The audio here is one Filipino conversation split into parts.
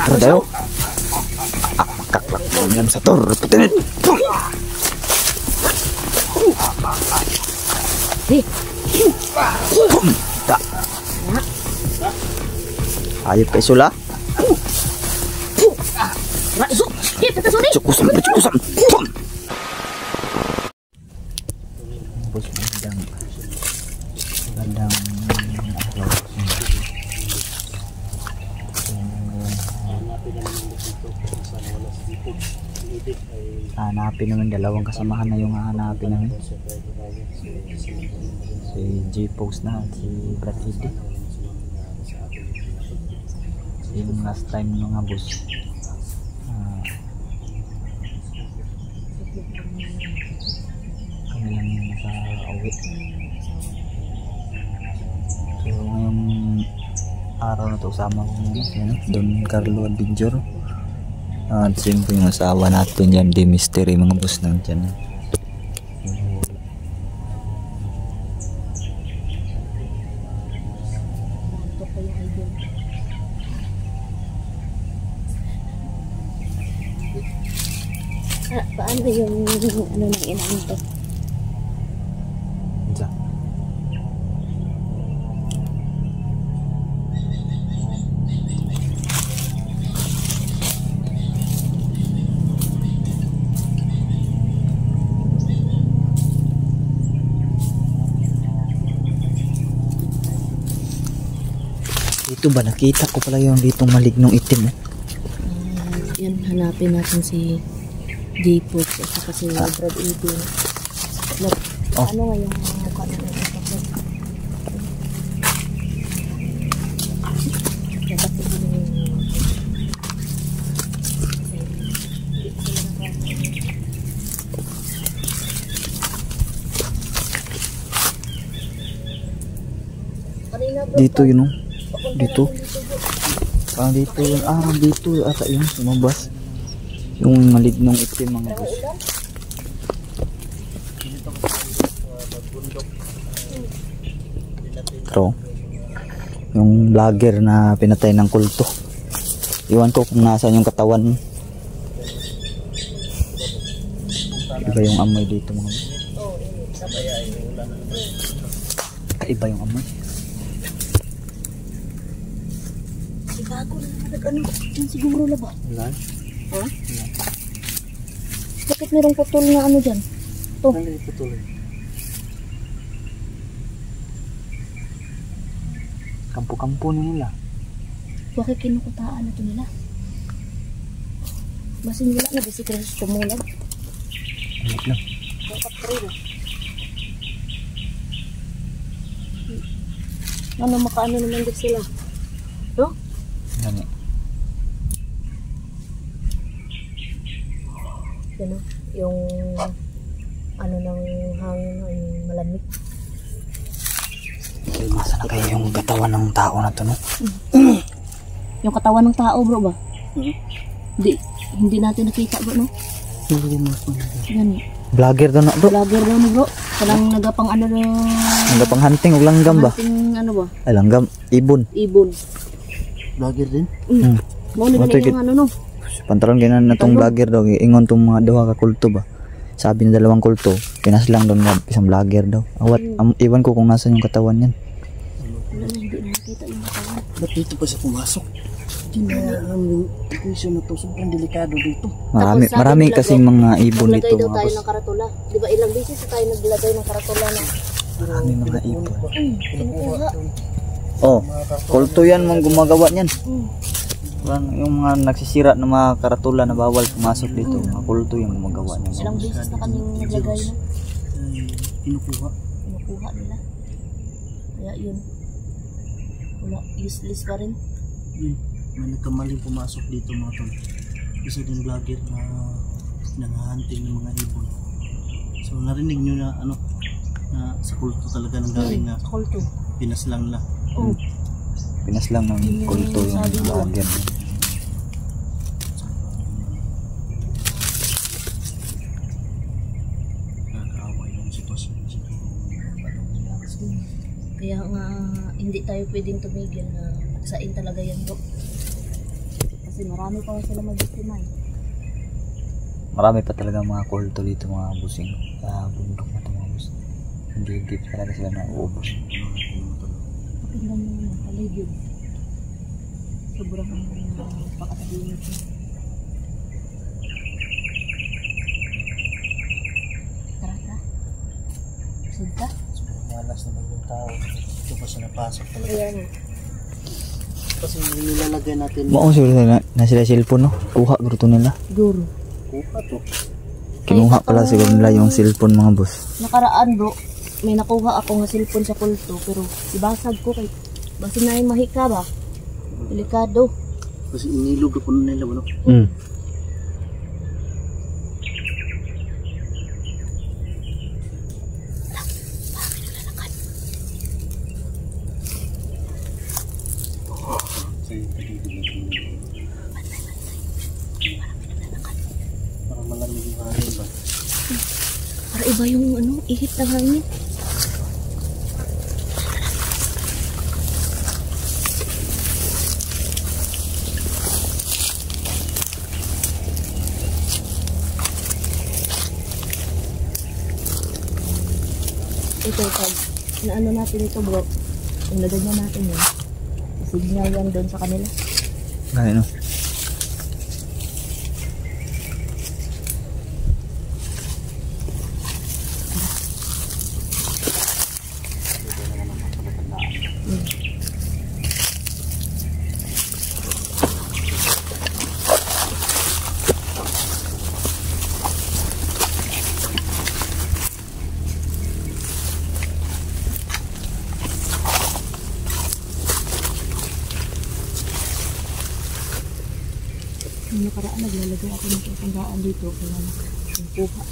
Tara tayo. Makaklak mo yan sa tor. Putinit. Da. Ayop kay Sula. Cukusan. Bos bandang hanapin naman, dalawang kasamahan na yung hahanapin namin, si G-Post na si Brad Hidi. Yung last time mga boss, kami lang yung naka-uwi. So ngayong araw na to usama ko Don Carlo Adventure at siyempre yung asawa natin yan, di mystery mga boss nang dyan. Paano yung ano ng inaan to? Dito ba nakita ko pala yung ditong malignong itim yan, hanapin natin si G-Post at saka si Brad Hidi. Ano nga yung mukha na ito? dito yun o. Dito. Parang dito yun. Dito ata yun. Lumabas. Yung malignong itim mga boss. Pero yung vlogger na pinatay ng kulto. Iwan ko kung nasaan yung katawan. Iba yung amoy dito mga boss. Kaiba yung amoy. Bago na nag-ano. Yan siguro na ba? Wala. Ha? Wala. Bakit merong putol na ano dyan? Ito. Ano yung putol? Kampo-kampo na nila. Bakit kinukutaan na ito nila? Basin nila na basi kaya tumulag. Alit lang. Dapat rin. Ano makaano naman din sila? No? Yan eh. Yan o. Yung ano ng hangin ay malamig. Masa na kayo yung katawan ng tao na to, no? Yung katawan ng tao, bro ba? Hindi natin nakita, bro, no? Yan. Vlogger daw na, bro. Vlogger daw na, bro. Kanang nagapang ano na... Nagapang hunting o langgam ba? Hunting ano ba? Ay, langgam. Ibon. Ibon. Vlogger din? Mau na ganun yung ano, no? Pantalon ganyan na tong vlogger daw. Ingon tong mga dawa ka kulto ba? Sabi ng dalawang kulto, pinas lang daw ng isang vlogger daw. Awat, iwan ko kung nasan yung katawan yan. Wala na, hindi na nakita yung katawan. Ba't dito pa siya pumasok? Hindi na alam yung issue na to. Sobrang delikado dito. Marami kasing mga ibon dito. Naglagay daw tayo ng karatula. Di ba ilang beses tayo naglagay ng karatula na? Marami mga ibon. Kinukuha. Oh, kulto yan mong gumagawa niyan. Yung mga nagsisira ng mga karatula na bawal pumasok dito, mga kulto yung gumagawa niyan. Ilang beses na kaming naglagay na. Kinukuha nila. Kaya yun. Wala, useless pa rin. May nagkamaling pumasok dito mga tol. Isa din vlogger na nanghahunting ng mga ibon. So narinig nyo na ano, na sa kulto talaga nang galing na kulto. Pinas lang nila. Pinas lang ng kulto yung vlogger. Nakakaawa yung sitwasyon siguro. Kaya nga hindi tayo pwedeng tumigil na magsain talaga yan, bro. Kasi marami pa sila mag-biktima eh. Marami pa talaga mga kulto dito mga busing. Sa bundok na ito mga boss. Hindi pa talaga sila nauubos. Pakinggan mo naman, paligid. Sobrang pakatahimik niya. Tara. Busog ka? Malas naman yung tao. Ito pa siya napasok talaga. Ayan. Kasi nilalagay natin. Mao siguro na sila cellphone no. Kuha gusto nila. Guru. Kuha to. Kinuha pala siguro nila yung cellphone mga boss. Nakaraan bro, may nakuha ako nga cellphone sa kulto pero ibasag ko kay basta na yung mahika ba? Delikado. Kasi inilog ako nila ano. Parang malamig yung hangin ba? Para iba yung ano, ihit ng hangin. Ito, pag naano natin ito bro, ilagay na natin yun. Signal yan doon sa kanila. Gano'n no. Yung nakaraan, naglalagay ako ng pagkandaan dito. Kaya yung kuha.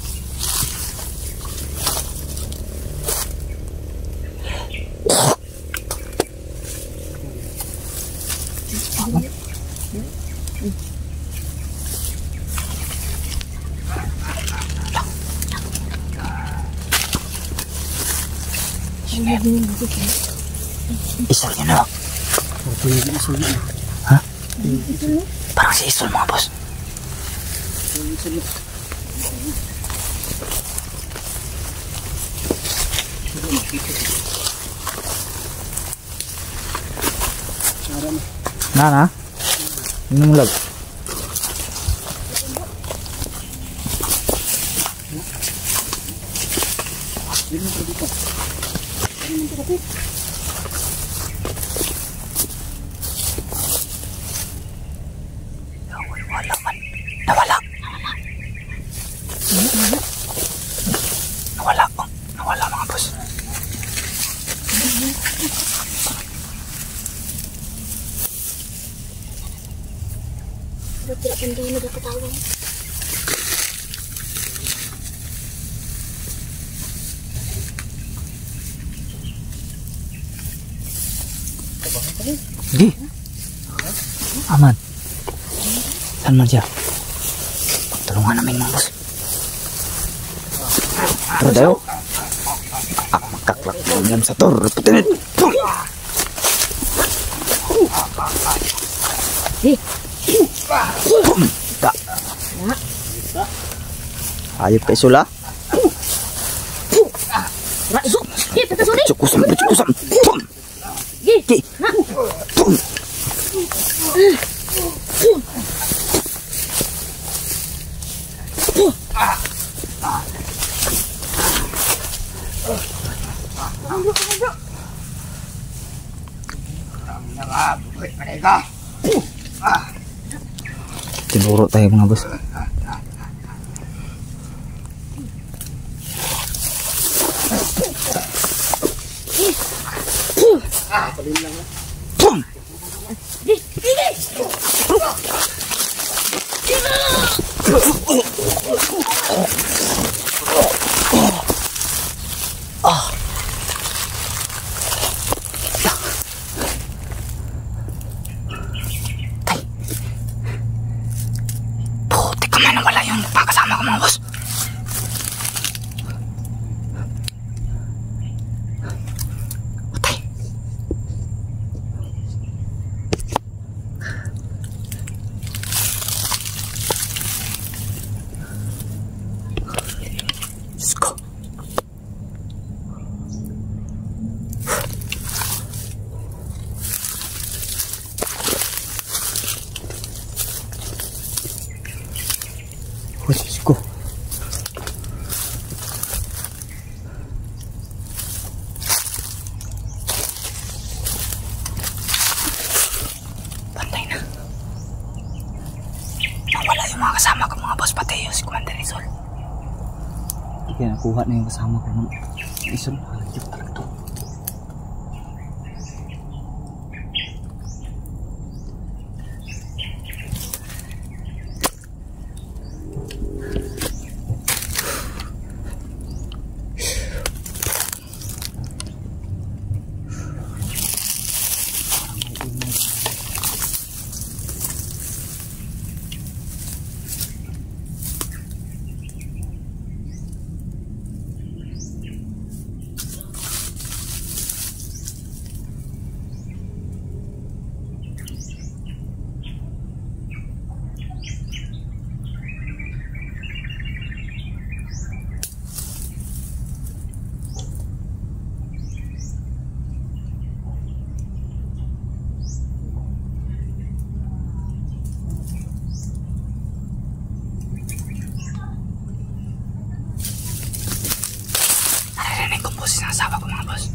Isol yun no. Ha? Parang si Isol mga boss. Na? Ini mulag. Nawala mga boss. Tidak pandai na ketawa. Di. Aman. Saan man siya? Tulungan namin mga boss. Tara tayo. Makaklak lang sa tor. Putinit. Tak. Ayup kay Sula. Cukusam. Tinuro tayo mga boss. Puti ka man, wala yung pakasama ko mga boss. Diyos ko. Pantay na. Nawala yung mga kasama ko mga boss, pati yung si Commander Rizal. Kaya nakuha na yung kasama ko ng Rizal. Halagyan talaga to. Asawa ko mga boss.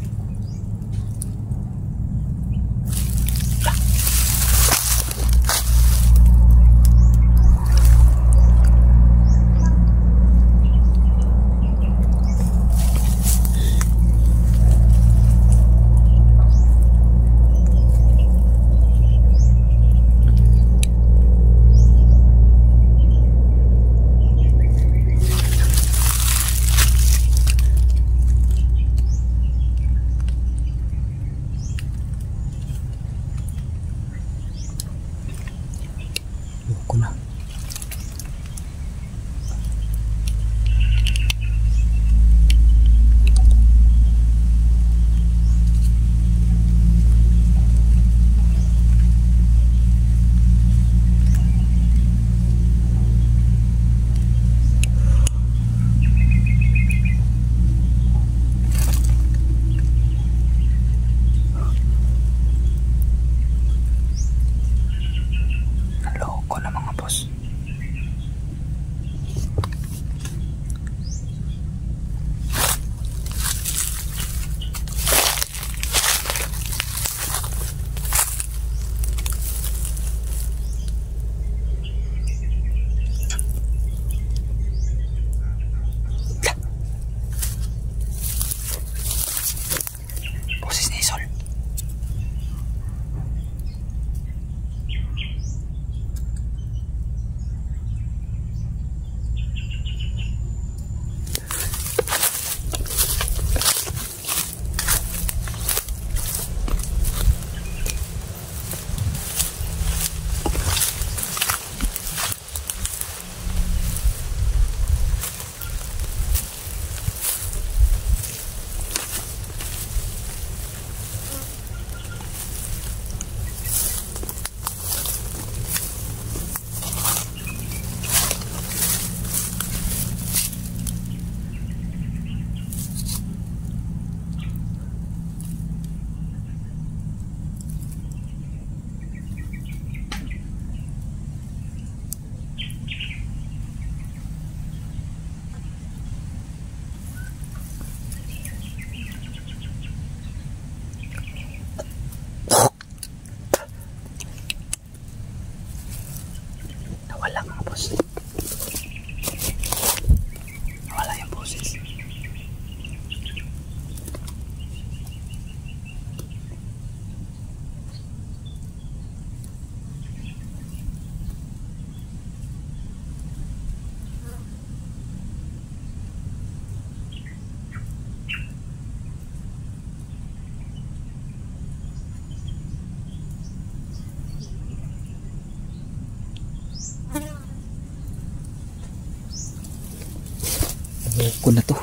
Ko na. Naloko na mga boss. Boses ni Sol. Nawala mga boss. Nawala yung boses. Ko na to.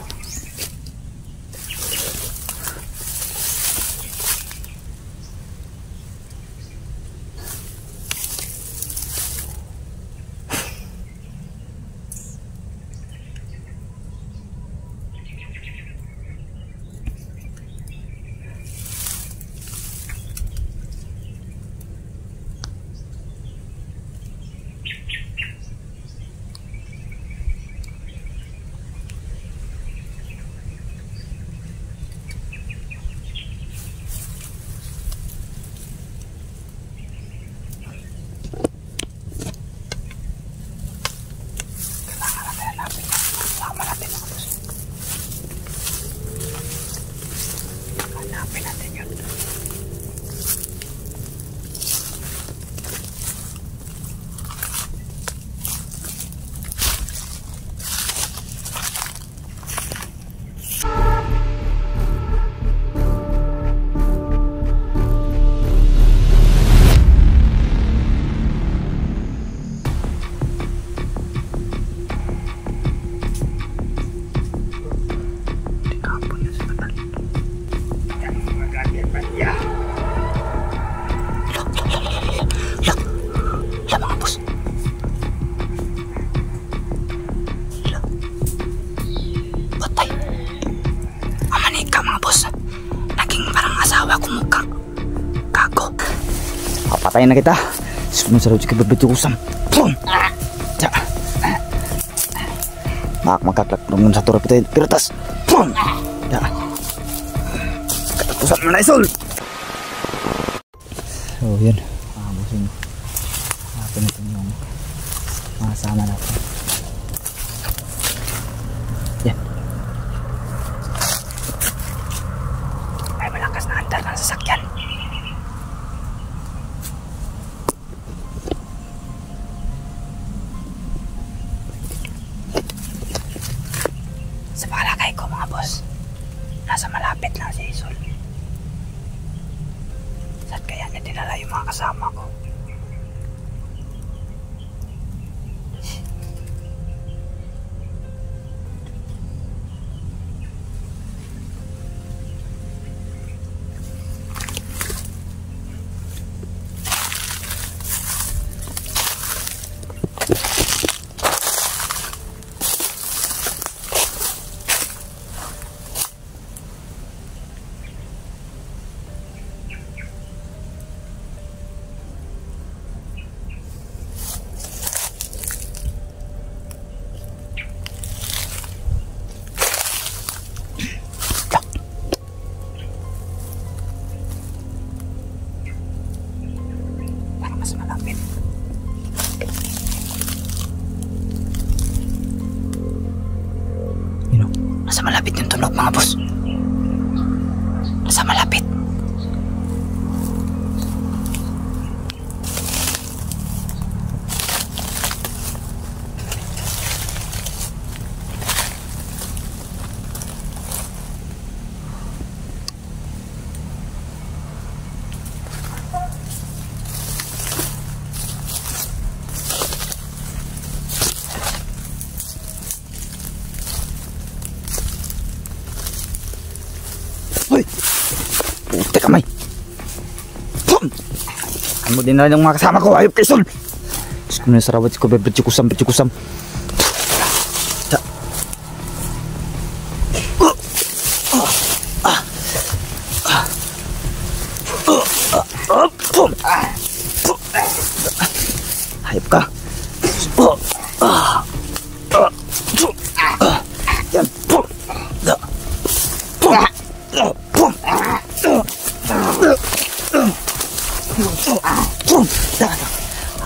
Papatayin na kita. Sumunod sa bebetusan. Ja. Makaklak naman sa turap ito piratas. Ja. Katapusan mo na isol. So yun. Busin. Hanapin natin yung mga sama natin. Yan. Ay malakas na andar ng sasakyan. Sa palagay ko mga boss, nasa malapit lang si Isol. Saan kaya niya dinala yung mga kasama ko? Mas malapit. Yun o. Nasa malapit yung tunog mga boss. Nasa malapit. Hoy! Puti kamay! Pum! Ano din na yung mga kasama ko? Ayop kay Sol! Diyos ko na sarawat ko, bebetsikusam. Ta! Pum! Ayop ka! Yan! Pum!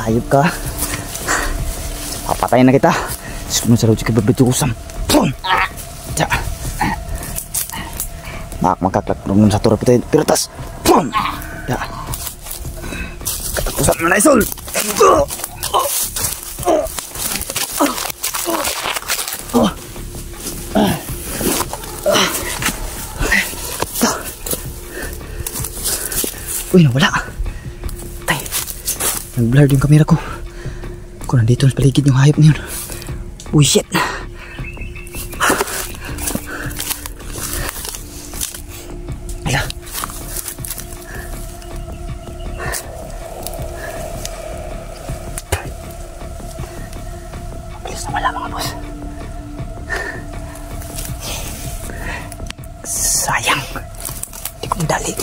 Ayop ka. Papatayin na kita. Sumunod sa loob ka bebetusan. Ja. Makaklak naman sa turap ito piratas. Ja. Katapusan mo na Isol. Uy, nawala. Tay, nag-blur yung camera ko. Kung nandito sa paligid yung hayop na yun. Uy, shit. Ala. Mabilis na wala mga boss. Sayang. Hindi ko madali.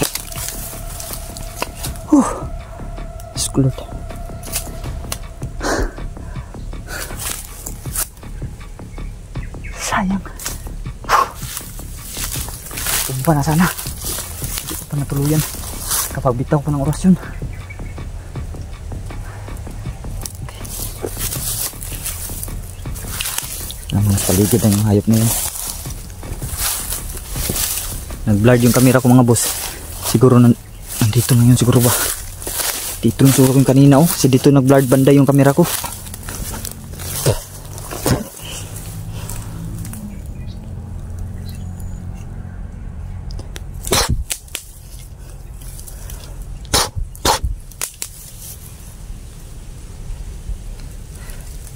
Skulot. Sayang. Tumba na sana. Hindi ko pa natuluyan kapag bitaw ko ng orasyon. Mas paligid ang hayop na yun. Nag-blurred yung camera ko mga boss. Siguro nandito na yun siguro ba. Dito yung siguro yung kanina oh. Kasi dito nag-blurred banda yung camera ko.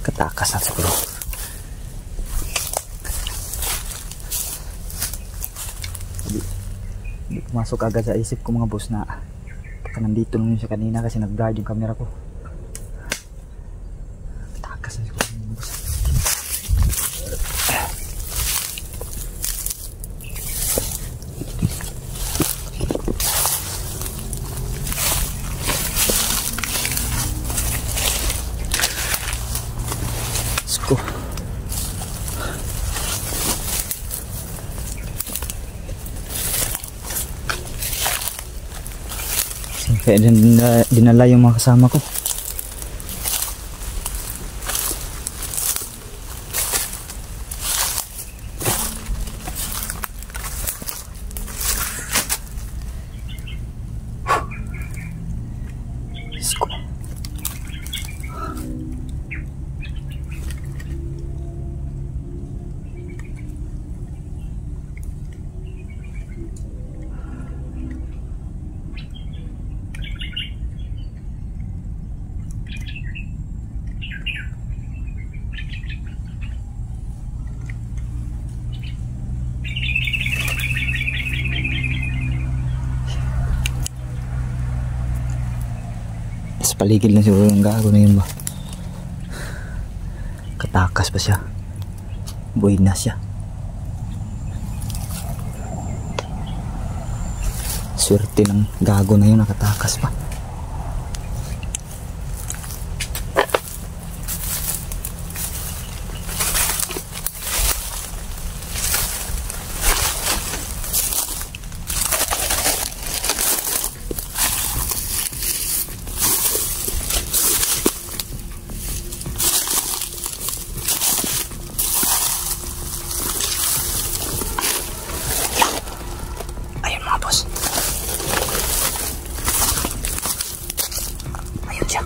Katakas na siguro. Hindi pumasok agad sa isip ko mga boss na nandito nung siya kanina kasi nag-guard yung camera ko. Takas na siguro mga boss. Sko. Kaya dinala yung mga kasama ko. Sko. Sa paligid lang siguro yung gago na yun ba. Katakas pa siya. Buhay na siya. Swerte ng gago na yun, nakatakas pa. Ayun mga boss. Ayun siya.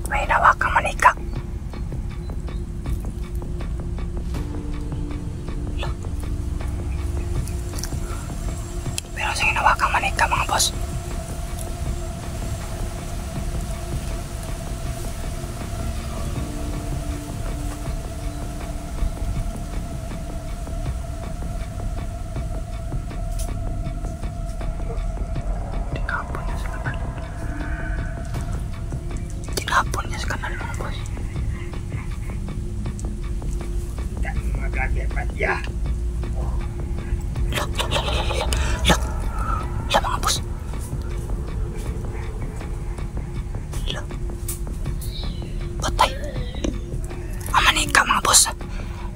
May nawakang manika. Meron siyang nawakang manika mga boss. Tinapon niya sa kanal mga boss. La mga boss. La. Patay. Ang manika mga boss.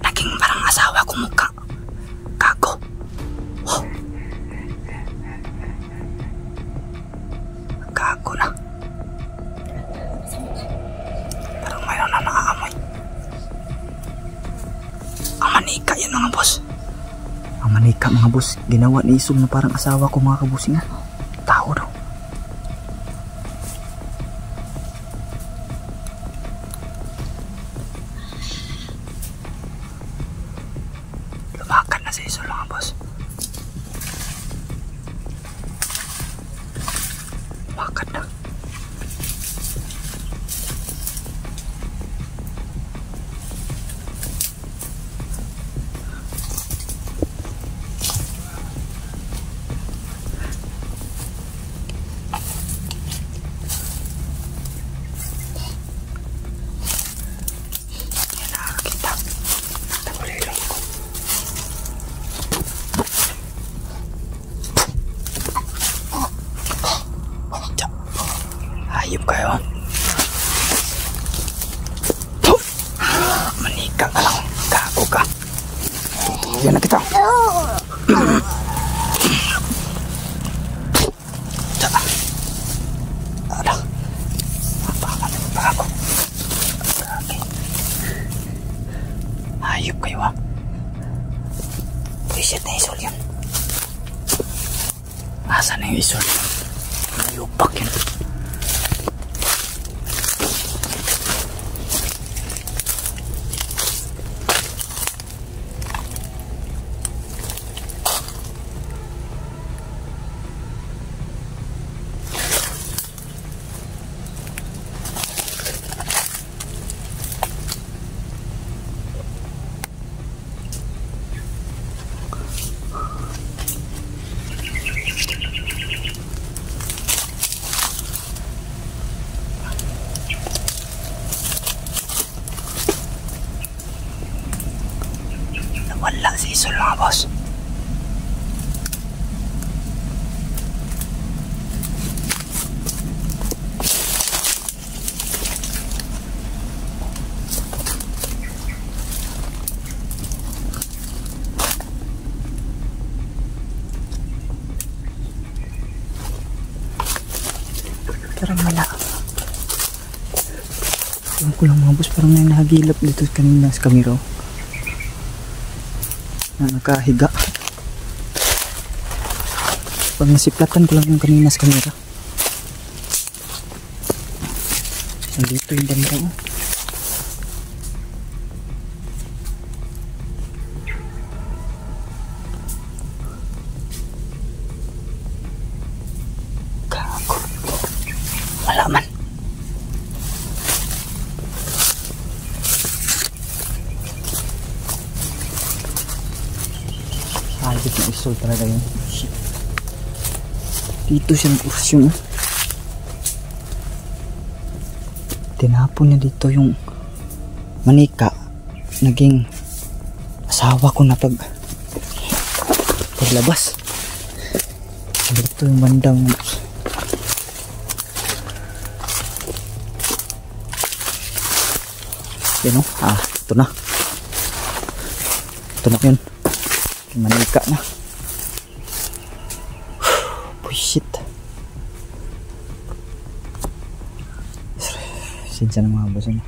Naging parang asawa ko mukha. Gago. Oh. Gago na. Parang mayroon na nakaamoy. Ang manika yan mga boss. Ang manika mga boss. Ginawa ni Isol na parang asawa ko mga kabusing. Tao daw. Lumakan na si Isol mga boss. Lumakan na. Yan nakakita. Nagulilong ko. Tsa. Hayop kayo. Manika ka lang. Gago ka. Yan na kita. Tsa. Ala. Napakalamig pa ako. Okay. Hayop kayo ha. Reset na Isol yan. Nasaan na yung Isol? Mayupak yan. Wala si Isol mga boss. Ewan ko lang mga boss, parang may nahagilap dito kanina sa kamera. Na nakahiga. Pag nasiplatan ko lang yung kanina sa kamera. Nandito yung banda oh. Gago. Malaman. Agit na isol talaga yun. Shit. Dito siya nag-urasyon. Tinapon niya dito yung manika. Naging asawa ko na paglabas. Dito yung bandang yun o. Ito na. Ito na yun. Manika na. Shit. Sinsya ng mga boss. Hindi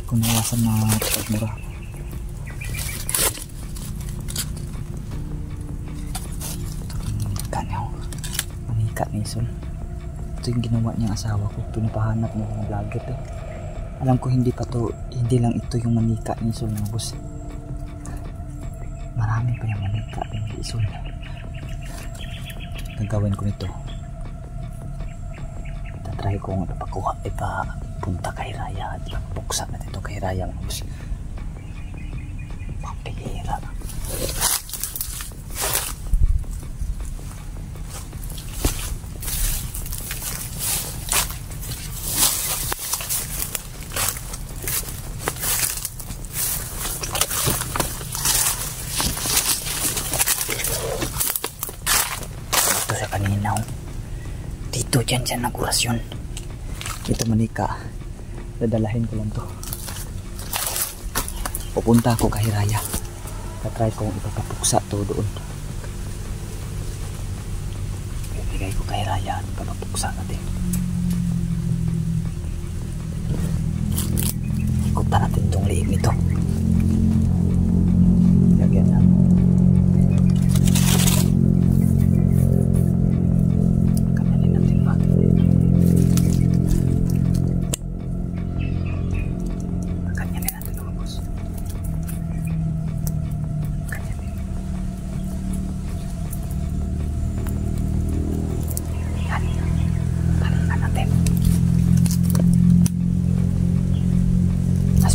ko nawasan na pagmura. Manika niya. Manika ni Sol. Ito yung ginawa niyang asawa ko. Pinapahanap ng mga vlogger eh. Alam ko hindi pa to, hindi lang ito yung manika ni Sol mga boss. Marami pa yung manika ni Sol. Gagawin ko nito. Tatry kong ipakuha, ipapunta kay Raya at ipapuksa natin ito kay Raya mga boss. Pampihira. Dito dyan nag-orasyon. Ito manika. Dadalahin ko lang to. Pupunta ako kay Raya. Tatry kong ipapapuksa to doon. Ibigay ko kay Raya at ipapapuksa natin. Ikutan natin itong liig nito. Lagyan na.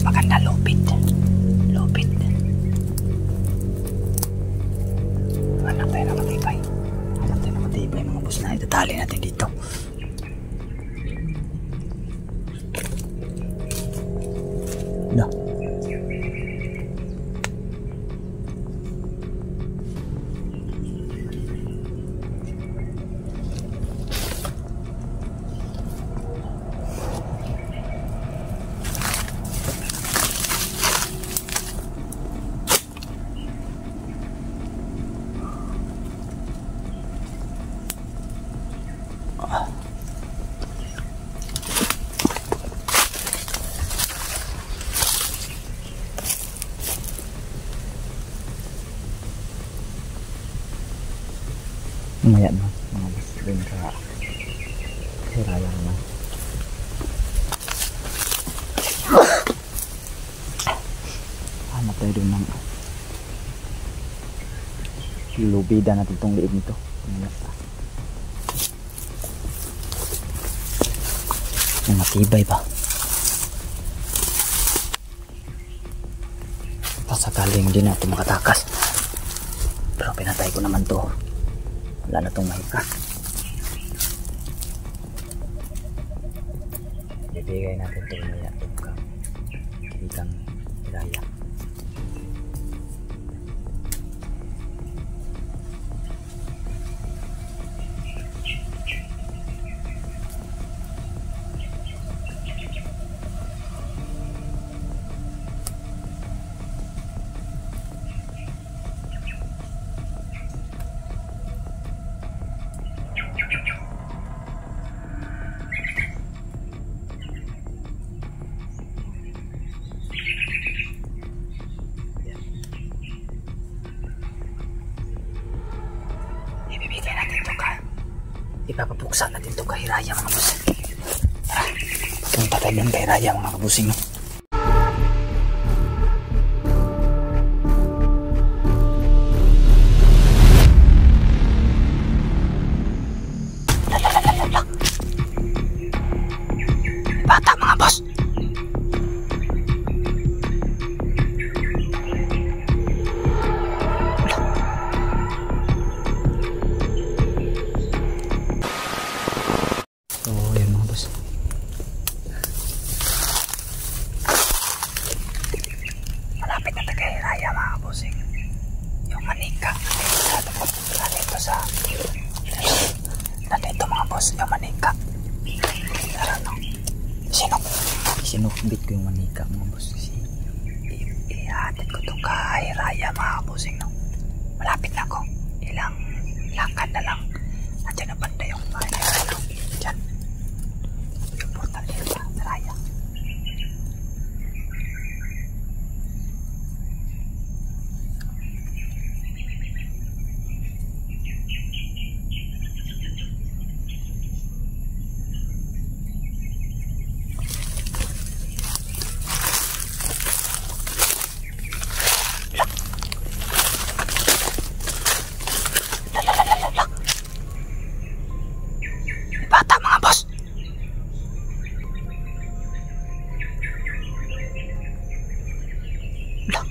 Maganda lupit. Hanap tayo na matibay. Mga boss na itatali natin dito. No. Mamaya na mga boss din sa Raya naman. Hanap tayo doon ng lubida natin itong liig nito. Yung matibay ba? Pasakaling hindi na ito makatakas. Pero pinatay ko naman to. Wala na itong mahika. Ibigay natin ito maya itong ikang Raya. ipapapuksa natin to kay Raya mga boss. Tara, papunta tayo doon kay Raya mga kabusing. No? Bata mga boss. Malapit na tayo Raya mga bossing. Yung manika nandito mga boss, yung manika. Tara no, sinukbit ko yung manika mga boss. Ihatid ko to kay Raya mga bossing no. Malapit na ko, ilang lakad na lang. Nandiyan na banda yung Raya no. Diyan yung portal dito sa Raya. Bata mga boss. Lah.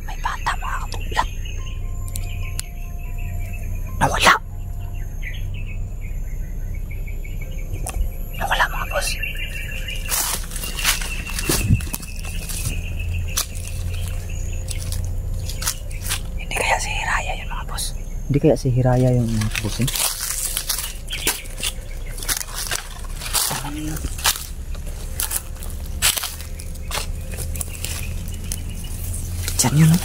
May bata mga kabula. Nawala. Nawala mga boss. Hindi kaya si Raya yun mga boss. Hindi kaya si Hiraya yung mga bossing. Diyan yun no?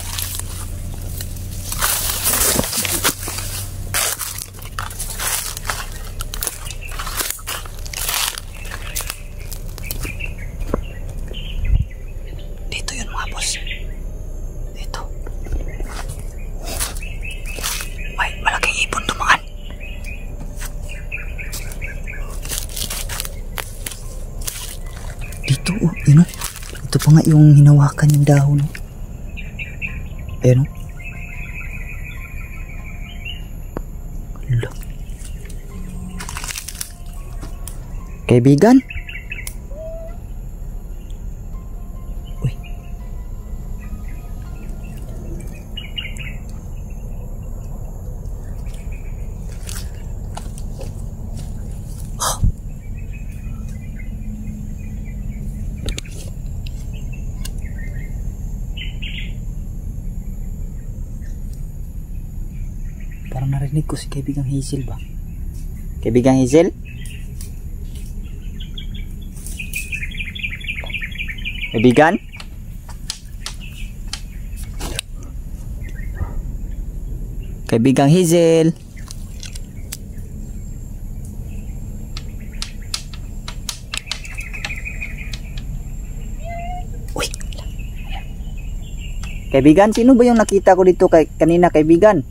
Dito yun mga boss. Dito. May malaking ibon dumaan. Dito oh, yun oh. Ito pa nga yung hinawakan yung dahon oh. Ayun oh. Hala. Kaibigan? Uy. Parang narinig ko si Kaibigang Hazel ba? Kaibigang Hazel? Kaibigan? Kaibigang Hazel? Uy! Kaibigan, sino ba yung nakita ko dito kanina kaibigan?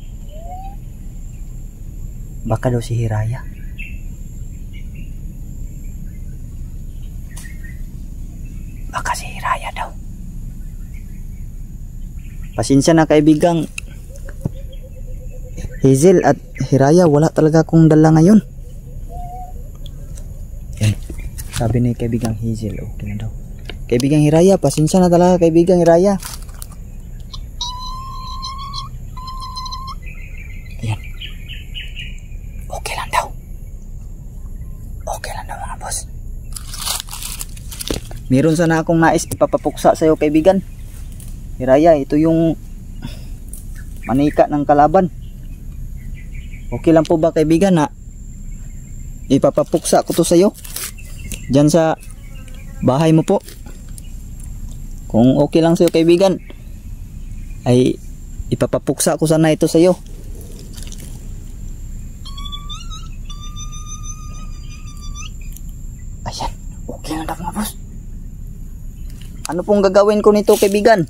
Baka daw si Hiraya. Baka si Hiraya daw. Pasensya na kaibigang Hazel at Hiraya, wala talaga akong dala ngayon. Yan. Sabi ni kaibigang Hazel, okay na daw. Kaibigang Hiraya, pasensya na talaga kaibigang Hiraya. Yan. Okay lang daw. Okay lang daw mga boss. Meron sana akong nais ipapapuksa sa'yo kaibigan Hiraya, ito yung manika ng kalaban. Okay lang po ba kaibigan na ipapapuksa ko to sa'yo dyan sa bahay mo po? Kung okay lang sa'yo kaibigan ay ipapapuksa ko sana ito sa'yo. Ayan, okay lang daw mga boss. Ano pong gagawin ko nito kaibigan?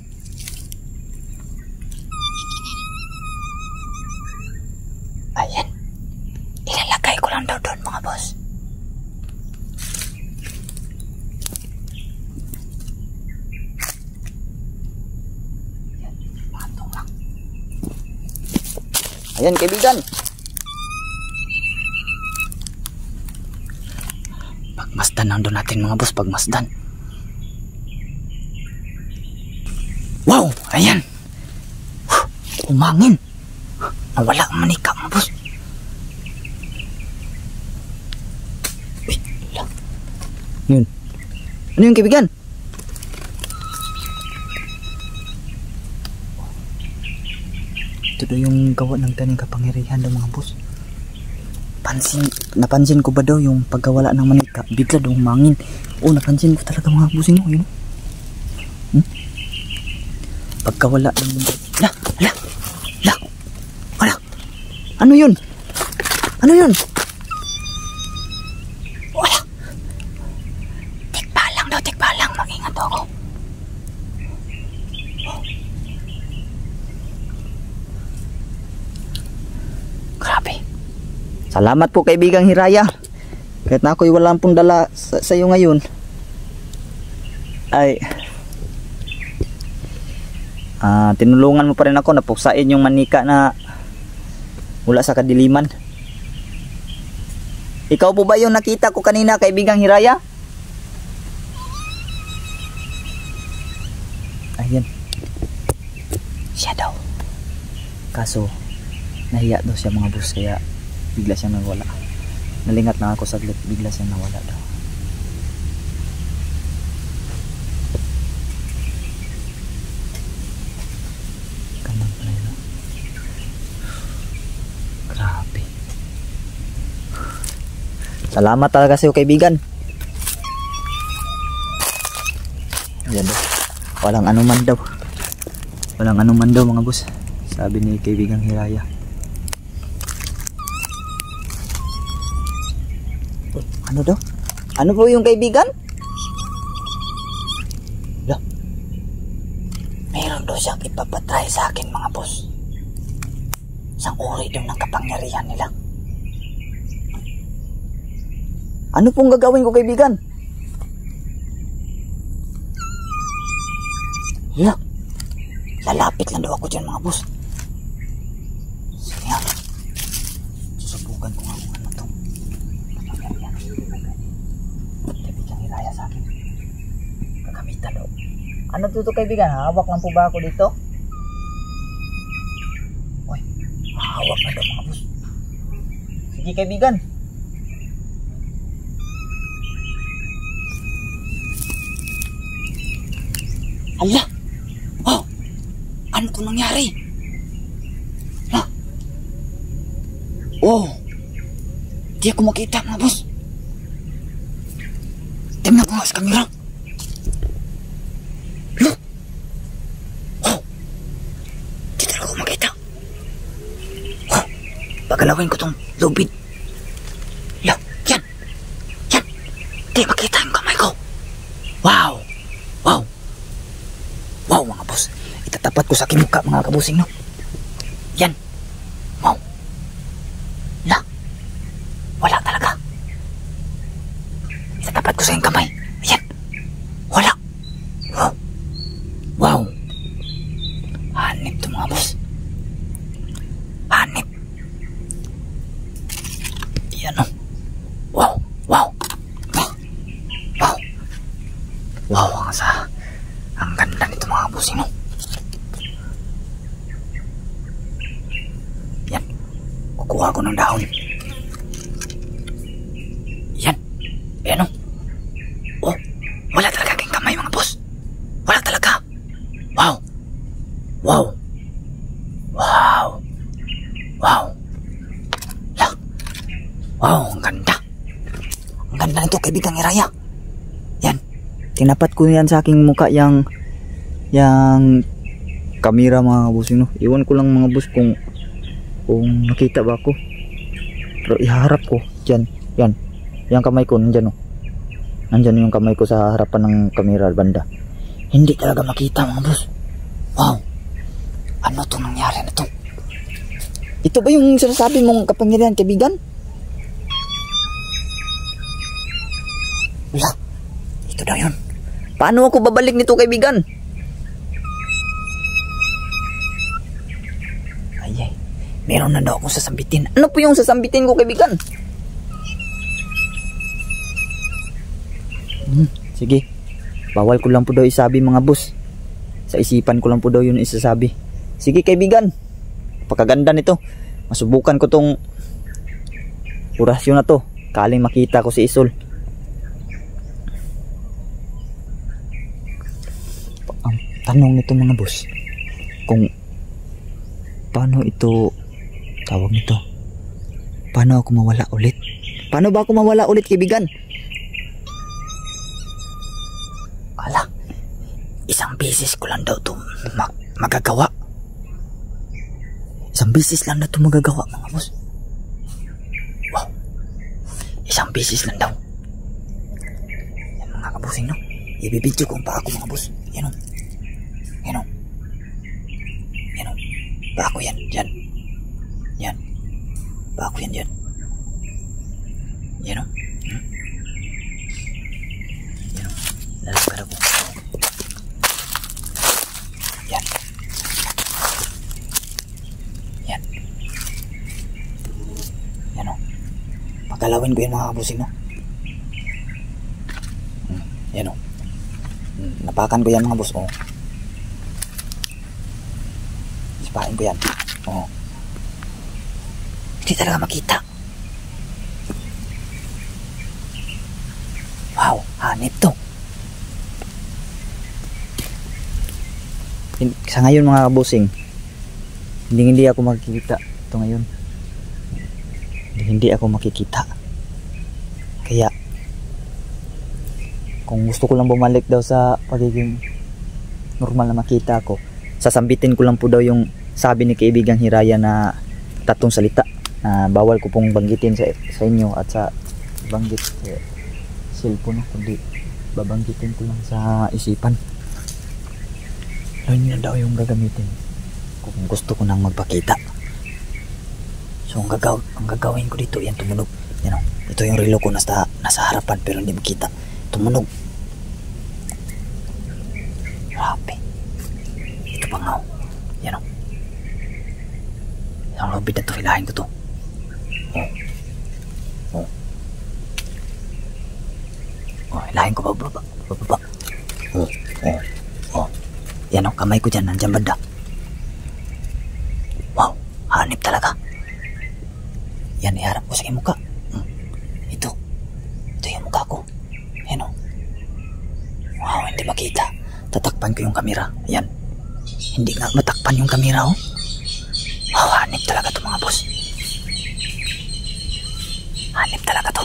lang daw doon mga boss. Pantong lang. Ayan kaibigan. Pagmasdan lang doon natin mga boss, pagmasdan. Wow, ayan. Umangin. Nawala ang manika mga boss. Uy, yun. Ano yung kaibigan? Ito daw yung gawa ng kaning kapangyarihan daw mga boss. Napansin ko ba daw yung pagkawala ng manika, bigla daw umangin. Oh, napansin ko talaga mga bossing mo, yun. Pagkawala ng manika. Wala. Ano yun? Wala. Tikpa lang. Mag-ingat ako. Grabe. Salamat po kaibigang Hiraya. Kahit na ako'y walang pong dala sa iyo ngayon. Ay. Tinulungan mo pa rin ako. Napuksain yung manika na mula sa kadiliman. Ikaw po ba yung nakita ko kanina kaibigang Hiraya? Ayan. Siya daw. Kaso nahiya daw siya mga boss, kaya bigla siya nawala. Nalingat na ako saglit, bigla siya nawala daw. Ganun pala yun. Grabe. Salamat talaga sa'yo kaibigan. Ayan daw. Walang anuman daw mga boss, sabi ni kaibigang Hiraya. Ano daw? Ano po yung kaibigan? Meron daw siyang ipapatry sa akin mga boss. Isang uri daw ng kapangyarihan nila. Ano pong gagawin ko kaibigan? Lalapit lang daw ako dyan mga boss. Sige nga. Susubukan ko nga kung ano to. Kaibigan Hiraya sa akin. Kakamitan daw. Ano to kaibigan? Hawak lang po ba ako dito? Uy, hawak na daw mga boss. Sige kaibigan. Hala! Ano kung nangyari? Oh, di ako makita mga boss. Tingnan ko nga sa kamera. Di talaga ako makita. Pagalawin ko tong lubid. Yan. Di makita yung kamay ko. Wow mga boss. Itatapat ko sa aking mukha mga kabusing, no? Yan. Wow. Wala talaga. Itatapat ko sa aking kamay. Yan. Wala. Wow. Hanip to mga boss. Hanip. Yan, no? Wow. Ang ganda nito mga busing, no? Yan. Kukuha ko ng dahon. Yan. Ayan, no? Oh, wala talaga aking kamay mga boss. Wala talaga. Wow. Wow, ang ganda. Ang ganda nito kaibigang Hiraya. Yan. Tinapat ko yan sa aking mukha yung kamera mga boss, no? Iwan ko lang mga boss kung nakita ba ako. Pero iharap ko dyan. Yan. Yung kamay ko nandyan, no? Nandyan yung kamay ko sa harapan ng kamera banda. Hindi talaga makita mga boss. Wow. Ano to nangyari na to? Ito ba yung sinasabi mong kapangyarihan kaibigan? Wala. Ito daw yun. Paano ako babalik nito, kaibigan? Ay, meron na daw akong sasambitin. Ano po yung sasambitin ko, kaibigan? Sige. Bawal ko lang po daw isabi, mga boss. Sa isipan ko lang po daw yun isasabi. Sige, kaibigan. Pagkaganda nito. Masubukan ko tong orasyon na to. Kaling makita ko si Isol. Ang tanong nito, mga boss, kung paano ito tawag nito, paano ako mawala ulit? Paano ba ako mawala ulit, kaibigan? Ala, isang beses ko lang daw ito magagawa. Isang beses lang na ito magagawa, mga boss. Wow, isang beses lang daw. Yan, mga kabusing, no? Ibibidyo ko pa ako, mga boss. Yan o. Yan o. Yan o. Pa ako yan. Yan. Yan. Pa ako yan dyan. Yan o. Yan o. Lalakad ako. Yan. Yan. Yan o. Pagkalawin ko yan, mga kabusing, no? Yan o. Napakan ko yan, mga boss. Oh. Sipain ko yan. Oh. Hindi talaga makita. Wow, hanip to. Sa ngayon, mga kabusing, hindi ako makikita. Ito ngayon. Hindi ako makikita. Kaya kung gusto ko lang bumalik daw sa pagiging normal na makita ko, sasambitin ko lang po daw yung sabi ni kaibigang Hiraya na 3 salita na bawal ko pong banggitin sa inyo at sa banggit sa cellphone, kundi babanggitin ko lang sa isipan. Yun na daw yung gagamitin kung gusto ko nang magpakita. So ang gagawin ko dito, yan, tumunog. Yan o, ito yung relo ko nasa harapan pero hindi makita. Tumunog. Grabe. Ito pa nga o. Yan o. Ang lobby na ito, hilahin ko to. Hilahin ko bababa. Yan o, kamay ko dyan, nandyan banda. Wow, hanip talaga. Yan, iharap ko sa mukha. Ito yung mukha ko. Yan o. Wow, hindi makita. Tatakpan ko yung kamera. Yan. Hindi nga matakpan yung kamera, oh. Wow, hanip talaga to, mga boss. Hanip talaga to.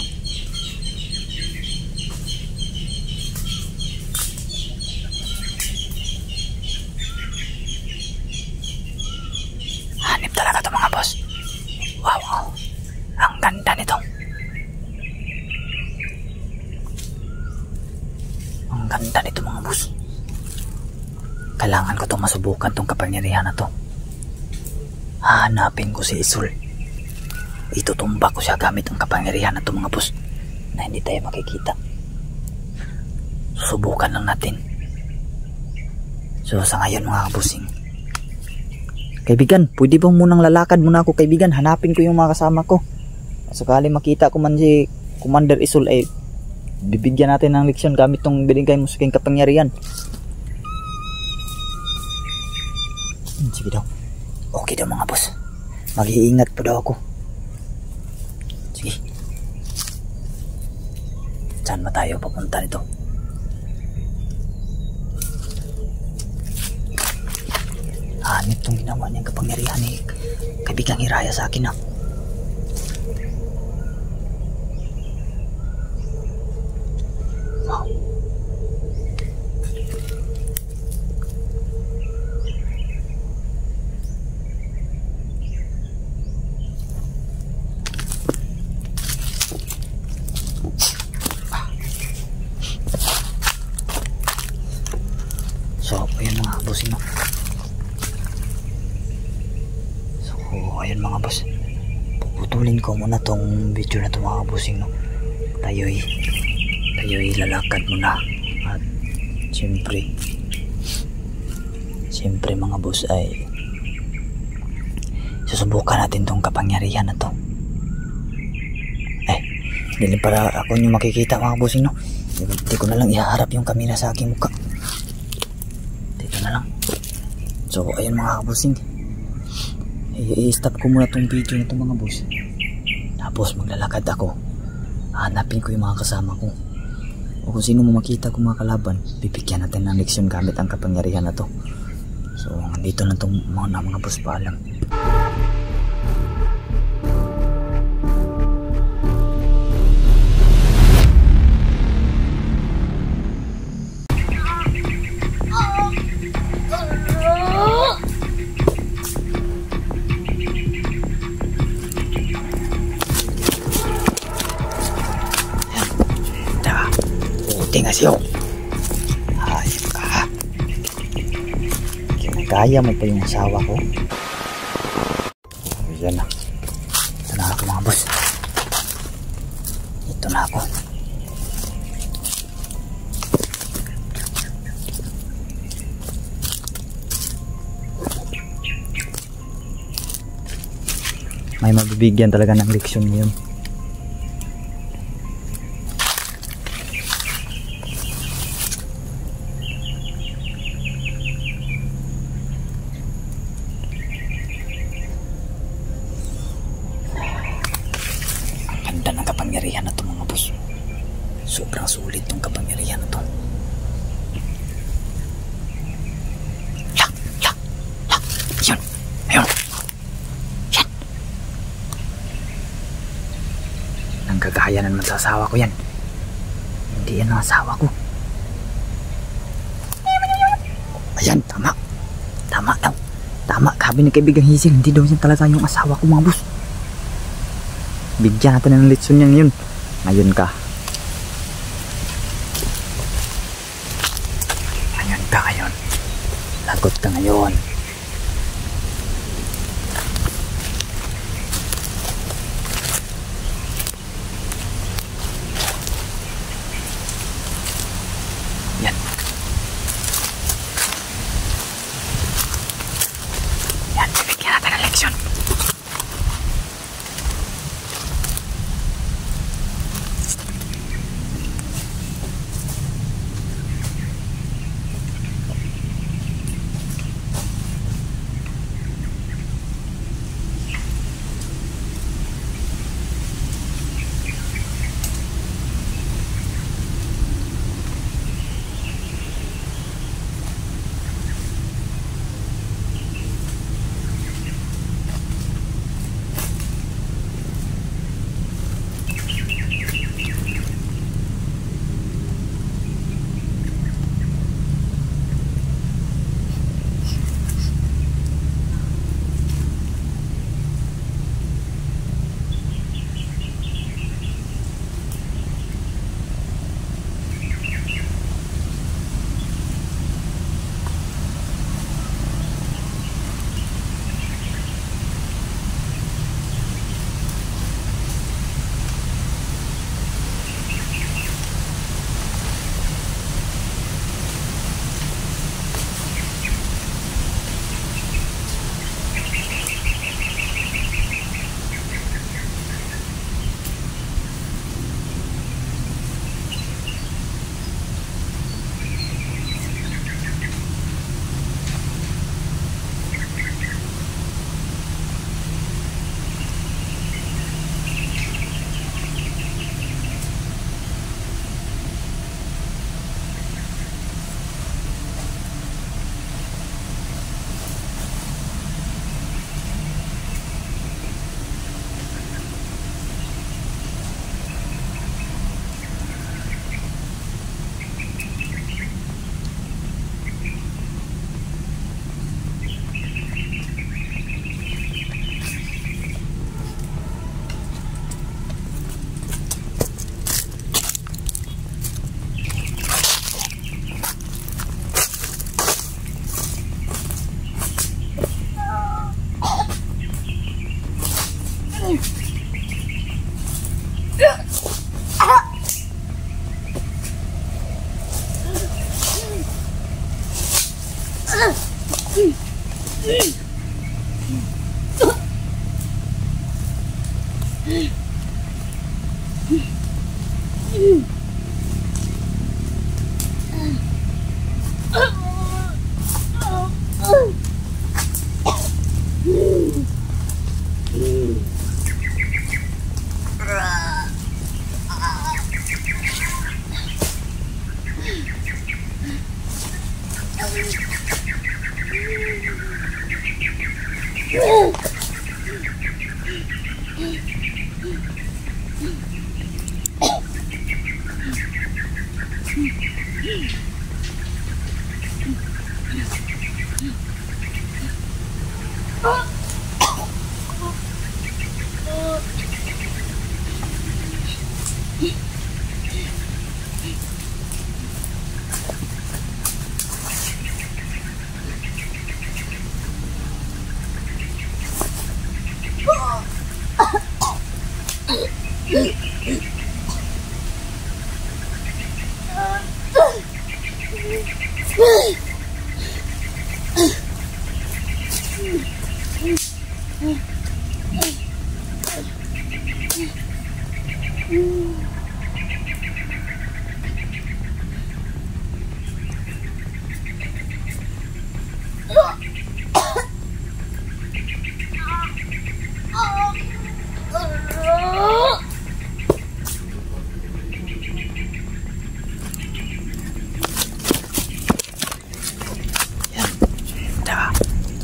Hanip talaga to, mga boss. Wow. Ang ganda nito. Ang ganda nito, mga boss. Kailangan ko itong masubukan, itong kapangyarihan na to. Hahanapin ko si Isol. Itutumba ko siya gamit ang kapangyarihan na to, mga boss, na hindi tayo makikita. Susubukan lang natin. So sa ngayon, mga kabusing, kaibigan, pwede bang munang lalakad muna ako, kaibigan? Hanapin ko yung mga kasama ko. Sakali makita ko man si Commander Isol, ay bibigyan natin ng leksyon gamit tong binigay mo sa aking kapangyarihan. Sige daw. Okay daw, mga boss. Mag-iingat po daw ako. Sige. Saan ba tayo papunta nito? Hanip tong ginawa niyang kapangyarihan ni kaibigang Hiraya sa akin, ha. Wow. So, ayun mga boss, no? So, ayun mga boss. Puputulin ko muna tong video na to, mga bossing, no? Tayo'y tayo ilalakad muna. At siyempre mga boss ay susubukan natin tong kapangyarihan na to. Hindi para ako yung makikita mga bossing, no? Hindi ko na lang ihaharap yung kamera sa aking mukha. Dito na lang. So ayun mga bossing, i-stop ko muna tong video na to mga boss. Tapos maglalakad ako, hanapin ko yung mga kasama ko, o kung sino mo makita kong mga kalaban, bibigyan natin ng leksyon gamit ang kapangyarihan na to. So nandito na itong mga boss, paalam. Tingnan siyo. Ayun ka. Kinagaya mo pa yung asawa ko. Ayan na. Ito na ako mga boss. Ito na ako. May mabibigyan talaga ng leksyon ngayon. Ng kapangyarihan na to mga boss. Sobrang sulit tong kapangyarihan na to. Yun. Ayun. Yan. Nanggagaya na naman sa asawa ko yan. Hindi yan ang asawa ko. Ayan, tama. Tama daw. Tama, kabi ng kaibigang Hazel. Hindi daw yan talaga yung asawa ko mga boss. Bigyan natin ng litson niya ngayon. Ngayon ka. Ngayon ka ngayon. Lagot ka ngayon. Yan. Yan, bigyan natin ng leksyon.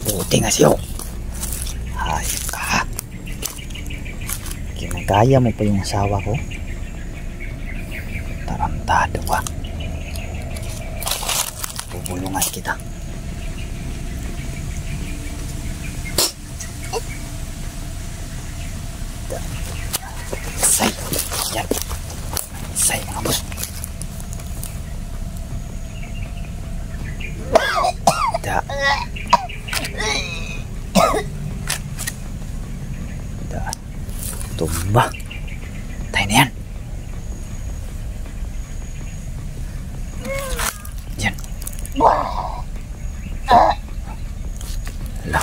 Buti nga siyo. Hayop ka. Kinagaya mo pa yung asawa ko. Tarantado ka. Bubulungan kita. Say. Yan. Say mga boss. Da. Tumba. Tayo na yan. Yan. Ala.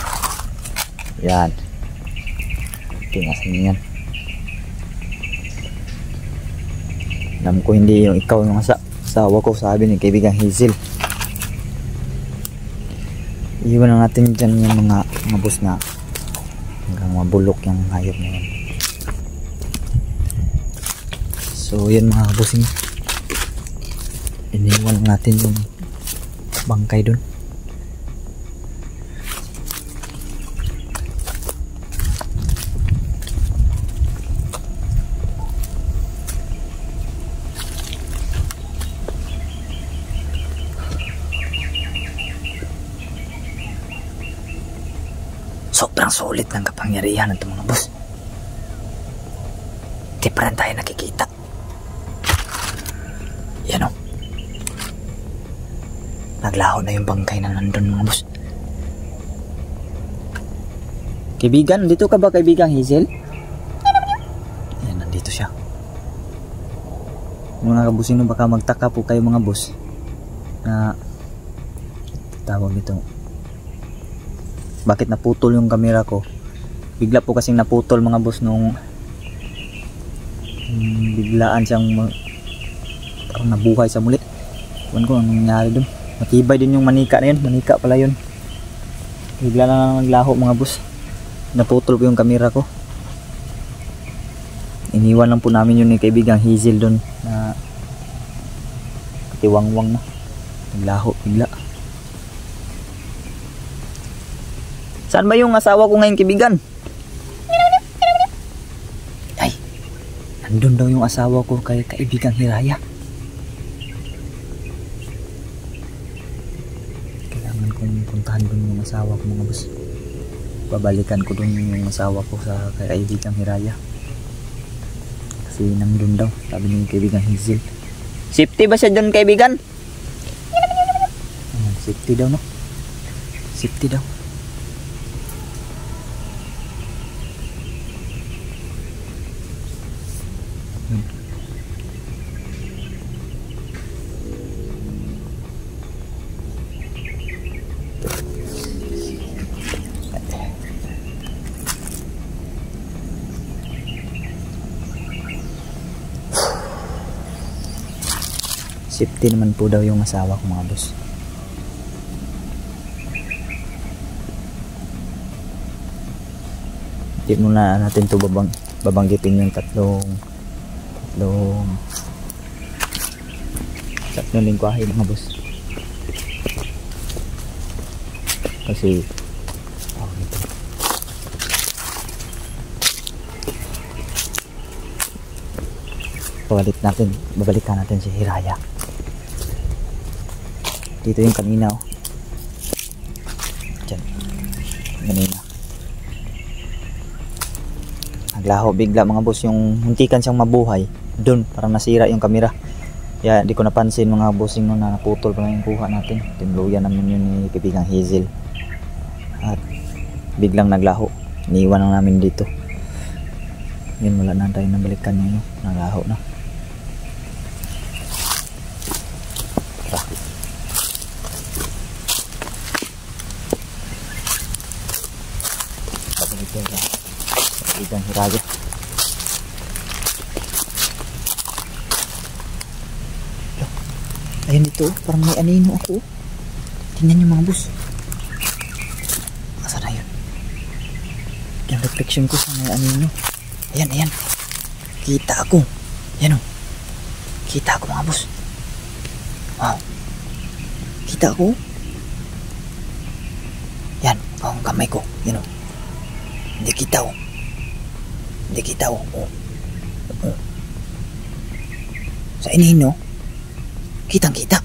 Yan. Tingasan yan. Alam ko hindi yung ikaw yung asawa ko, sabi ni kaibigang Hazel. Iwan na natin dyan yung mga boss na hanggang mabulok yung hayop na yan. So yun mga bossing, iniwan natin yung bangkay dun. Sobrang sulit ng kapangyarihan ng itong mga boss. Di pa rin tayo nakikita. Yan o. Naglaho na yung bangkay na nandun mga boss. Kaibigan, dito ka ba kaibigang Hazel? Yan, nandito siya. Mga kabusing no, baka magtaka po kayo mga boss na tawag ito. Bakit naputol yung camera ko? Bigla po kasing naputol mga boss nung biglaan siyang parang nabuhay sa muli. Kuwan ko anong nangyari dun. Matibay din yung manika na yun. Manika pala yun. Bigla na naglaho mga boss. Naputol po yung camera ko. Iniwan lang po namin yun ni kaibigang Hazel dun na katiwangwang na. Naglaho bigla. Saan ba yung asawa ko ngayon kaibigan? Ay, nandun daw yung asawa ko kay kaibigang Hiraya. Kailangan kong puntahan dun yung asawa ko mga boss. Babalikan ko dun yung asawa ko sa kay kaibigang Hiraya. Kasi nandun daw, sabi ng kaibigang Hazel. Safety ba siya dun kaibigan? Safety daw no? Safety daw. Safety naman po daw yung asawa ko mga boss. Hindi muna natin ito babanggitin yung tatlong lingwahe mga boss. Kasi ito. babalikan natin si Hiraya. Dito yung kanina, oh. Diyan. Kanina. Naglaho bigla mga boss, yung muntikan siyang mabuhay. Doon, parang nasira yung kamera. Kaya di ko napansin mga bossing no, na naputol pa yung kuha natin. Tinuluyan namin yun ni kaibigang Hazel. At biglang naglaho. Iniwan lang namin dito. Yun, wala na tayo nabalikan yun. Naglaho na. Ikan Hiraya. Ayun dito, parang may anino ako. Tingnan niyo mga boss. Asa na yun? Yung reflection ko sa may anino. Ayan, ayan. Kita ako. Ayan o. Kita ako mga boss. Wow. Kita ako. Yan, ang kamay ko. Yan o. Hindi kita o. Hindi kita o. Sa inino, kitang kita.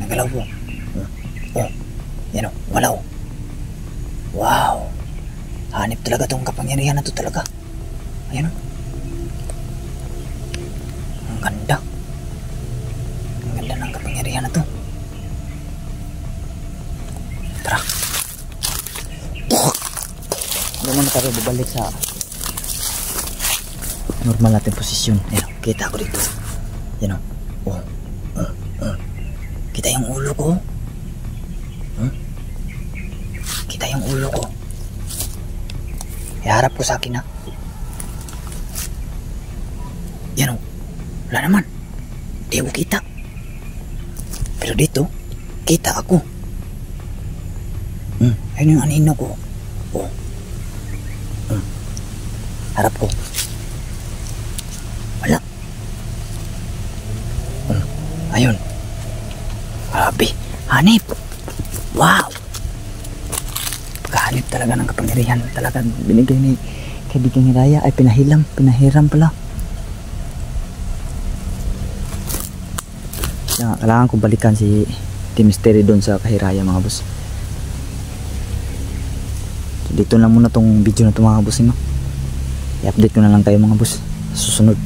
Nagalaw po. Yan o, wala o. Wow. Hanip talaga tong kapangyarihan na to talaga. Ayan o. Ang ganda. Ang ganda ng kapangyarihan na to. Tara. Ano naman tayo babalik sa normal natin posisyon. Ayan o, kita ako dito. Yan o. Kita yung ulo ko. Kita yung ulo ko. Iharap ko sa akin ha. Yan o. Wala naman. Di ako kita. Pero dito, kita ako. Ayun yung anino ko. Harap ko. Wala. Ayun. Grabe. Hanip. Wow. Pagkahanip talaga ng kapangyarihan. Talaga binigay ni kaibigang Hiraya. Ay pinahiram pala. Kailangan ko balikan si Team Mystery doon sa Kahiraya mga boss. So, dito lang muna tong video na to mga boss. I-update ko na lang kayo mga boss. Susunod.